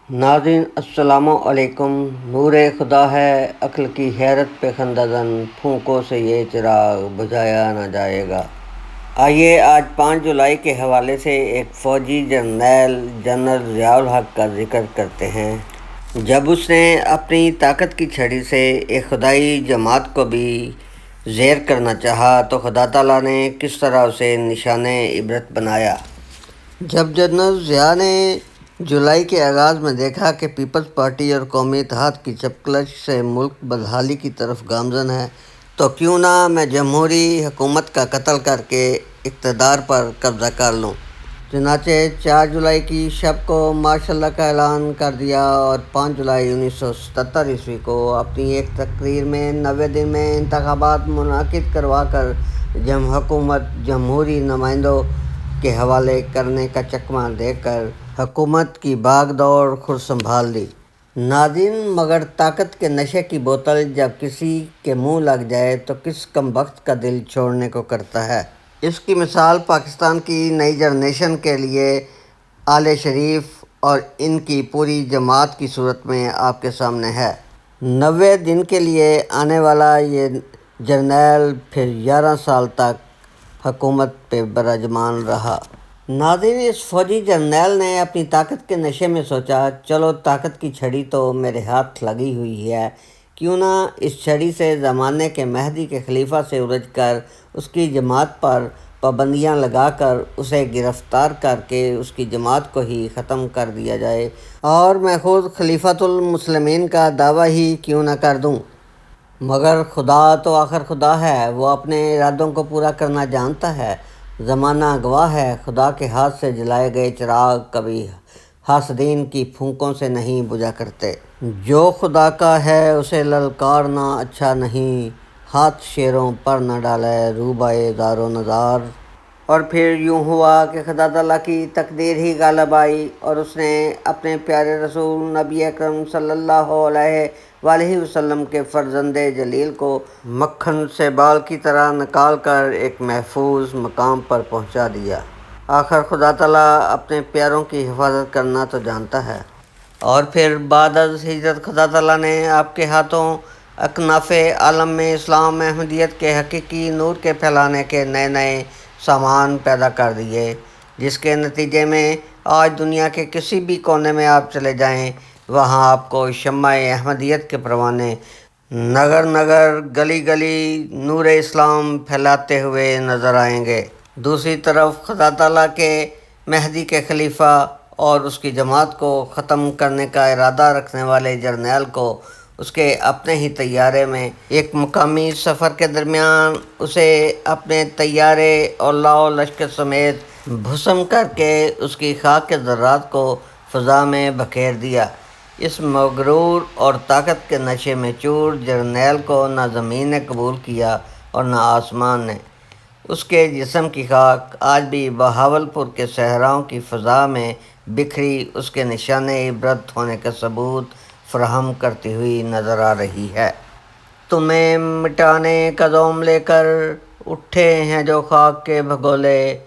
ناظرین السلام علیکم۔ نور خدا ہے عقل کی حیرت پہ خندہ زن، پھونکوں سے یہ چراغ بجھایا نہ جائے گا۔ آئیے آج 5 جولائی کے حوالے سے ایک فوجی جرنیل جنرل ضیاء الحق کا ذکر کرتے ہیں، جب اس نے اپنی طاقت کی چھڑی سے ایک خدائی جماعت کو بھی زیر کرنا چاہا تو خدا تعالیٰ نے کس طرح اسے نشان عبرت بنایا۔ جب جنرل ضیاء نے جولائی کے آغاز میں دیکھا کہ پیپلز پارٹی اور قومی اتحاد کی چپکلش سے ملک بدحالی کی طرف گامزن ہے تو کیوں نہ میں جمہوری حکومت کا قتل کر کے اقتدار پر قبضہ کر لوں۔ چنانچہ 4 جولائی کی شب کو مارشل لاء کا اعلان کر دیا اور 5 جولائی 1977 کو اپنی ایک تقریر میں 90 دن میں انتخابات منعقد کروا کر حکومت جمہوری نمائندوں کے حوالے کرنے کا چکمہ دے کر حکومت کی باغ دوڑ خود سنبھال لی۔ ناظرین، مگر طاقت کے نشے کی بوتل جب کسی کے منہ لگ جائے تو کس کمبخت کا دل چھوڑنے کو کرتا ہے۔ اس کی مثال پاکستان کی نئی جنریشن کے لیے آل شریف اور ان کی پوری جماعت کی صورت میں آپ کے سامنے ہے۔ 90 دن کے لیے آنے والا یہ جرنیل پھر 11 سال تک حکومت پہ براجمان رہا۔ ناظرین، اس فوجی جرنیل نے اپنی طاقت کے نشے میں سوچا، چلو طاقت کی چھڑی تو میرے ہاتھ لگی ہوئی ہے، کیوں نہ اس چھڑی سے زمانے کے مہدی کے خلیفہ سے الجھ کر اس کی جماعت پر پابندیاں لگا کر اسے گرفتار کر کے اس کی جماعت کو ہی ختم کر دیا جائے اور میں خود خلیفۃ المسلمین کا دعویٰ ہی کیوں نہ کر دوں۔ مگر خدا تو آخر خدا ہے، وہ اپنے ارادوں کو پورا کرنا جانتا ہے۔ زمانہ گواہ ہے، خدا کے ہاتھ سے جلائے گئے چراغ کبھی حاسدین کی پھونکوں سے نہیں بجھا کرتے۔ جو خدا کا ہے اسے للکارنا اچھا نہیں، ہاتھ شیروں پر نہ ڈالے روبائے دار و نظار۔ اور پھر یوں ہوا کہ خدا تعالیٰ کی تقدیر ہی غالب آئی اور اس نے اپنے پیارے رسول نبی اکرم صلی اللہ علیہ وآلہ وسلم کے فرزند جلیل کو مکھن سے بال کی طرح نکال کر ایک محفوظ مقام پر پہنچا دیا۔ آخر خدا تعالیٰ اپنے پیاروں کی حفاظت کرنا تو جانتا ہے۔ اور پھر بعد از ہجرت خدا تعالیٰ نے آپ کے ہاتھوں اکناف عالم میں اسلام احمدیت کے حقیقی نور کے پھیلانے کے نئے نئے سامان پیدا کر دیے، جس کے نتیجے میں آج دنیا کے کسی بھی کونے میں آپ چلے جائیں، وہاں آپ کو شمع احمدیت کے پروانے نگر نگر گلی گلی نور اسلام پھیلاتے ہوئے نظر آئیں گے۔ دوسری طرف خدا تعالیٰ کے مہدی کے خلیفہ اور اس کی جماعت کو ختم کرنے کا ارادہ رکھنے والے جرنیل کو اس کے اپنے ہی طیارے میں ایک مقامی سفر کے درمیان اسے اپنے طیارے اور لاؤ لشکر سمیت بھسم کر کے اس کی خاک کے ذرات کو فضا میں بکھیر دیا۔ اس مغرور اور طاقت کے نشے میں چور جرنیل کو نہ زمین نے قبول کیا اور نہ آسمان نے۔ اس کے جسم کی خاک آج بھی بہاولپور کے صحراؤں کی فضا میں بکھری اس کے نشان عبرت ہونے کا ثبوت فراہم کرتی ہوئی نظر آ رہی ہے۔ تمہیں مٹانے کا زوم لے کر اٹھے ہیں جو خاک کے بھگولے،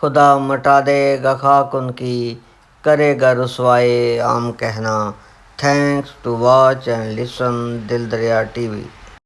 خدا مٹا دے گا خاک ان کی، کرے گا رسوائے عام کہنا۔ Thanks to watch and listen Dil Darya T V.